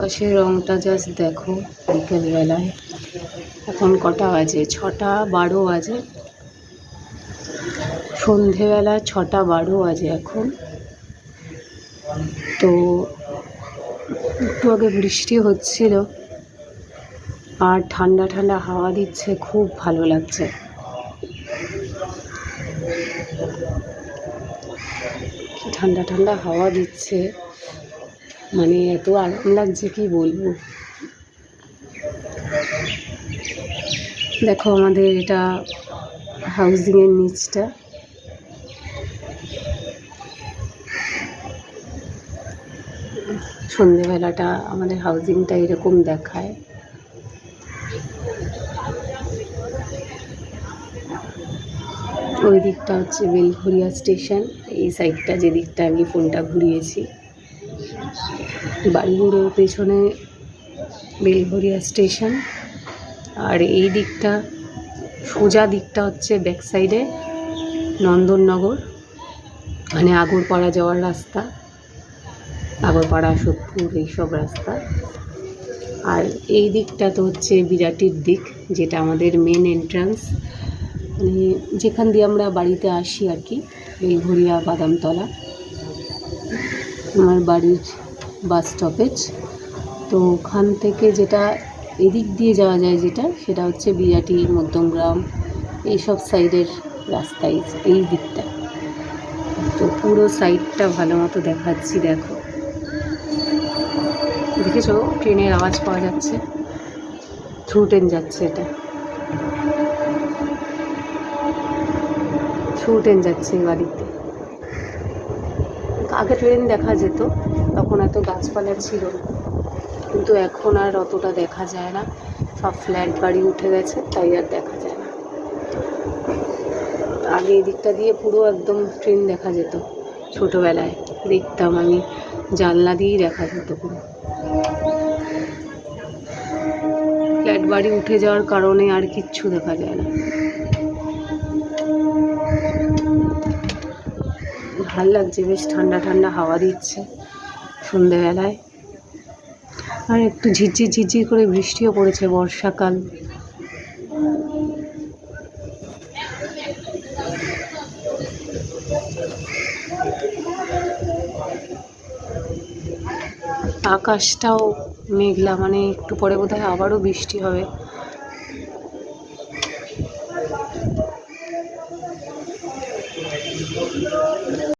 আকাশের রংটা জাস্ট দেখো বিকেলবেলায়। এখন কটা বাজে? 6:12 বাজে। সন্ধেবেলা 6:12 বাজে এখন। তো একটু আগে বৃষ্টি হচ্ছিল আর ঠান্ডা ঠান্ডা হাওয়া দিচ্ছে, খুব ভালো লাগছে। ঠান্ডা ঠান্ডা হাওয়া দিচ্ছে, মানে এত আরাম লাগছে কি বলবো। দেখো আমাদের এটা হাউজিংয়ের নিচটা। সন্ধেবেলাটা আমাদের হাউজিংটা এরকম দেখায়। ওই দিকটা হচ্ছে বেলঘরিয়া স্টেশন, এই সাইডটা যে দিকটা আমি ফোনটা ঘুরিয়েছি। বাড়িগুলোর পেছনে বেলঘরিয়া স্টেশন, আর এই দিকটা সোজা দিকটা হচ্ছে ব্যাক সাইডে নন্দননগর, মানে আগরপাড়া যাওয়ার রাস্তা, আগরপাড়া সোদপুর এইসব রাস্তা। আর এই দিকটা তো হচ্ছে বিরাটির দিক, যেটা আমাদের মেন এন্ট্রান্স, মানে যেখান দিয়ে আমরা বাড়িতে আসি আর কি, বেলঘরিয়া বাদামতলা আমার বাড়ির বাস স্টপেজ। তো ওখান থেকে যেটা এদিক দিয়ে যাওয়া যায়, যেটা সেটা হচ্ছে বিরাটি, মধ্যমগ্রাম এইসব সাইডের রাস্তায় এই দিকটা। তো পুরো সাইডটা ভালো মতো দেখাচ্ছি। দেখো, দেখেছো ট্রেনের আওয়াজ পাওয়া যাচ্ছে, থ্রু ট্রেন যাচ্ছে, এটা থ্রু ট্রেন যাচ্ছে এই বাড়িতে। আগে ট্রেন দেখা যেত, তখন এত গাছপালা ছিল না, কিন্তু এখন আর অতটা দেখা যায় না, সব ফ্ল্যাট বাড়ি উঠে গেছে, তাই আর দেখা যায় না। আগে এই দিকটা দিয়ে পুরো একদম ট্রেন দেখা যেত, ছোটোবেলায় দেখতাম আমি, জানলা দিয়েই দেখা যেত পুরো। ফ্ল্যাট বাড়ি উঠে যাওয়ার কারণে আর কিচ্ছু দেখা যায় না। ভাল লাগছে, বেশ ঠান্ডা ঠান্ডা হাওয়া দিচ্ছে সন্ধেবেলায়, আর একটু ঝিরঝির ঝিরঝির করে বৃষ্টিও পড়েছে, বর্ষাকাল। আকাশটাও মেঘলা, মানে একটু পরে বোধহয় আবারও বৃষ্টি হবে।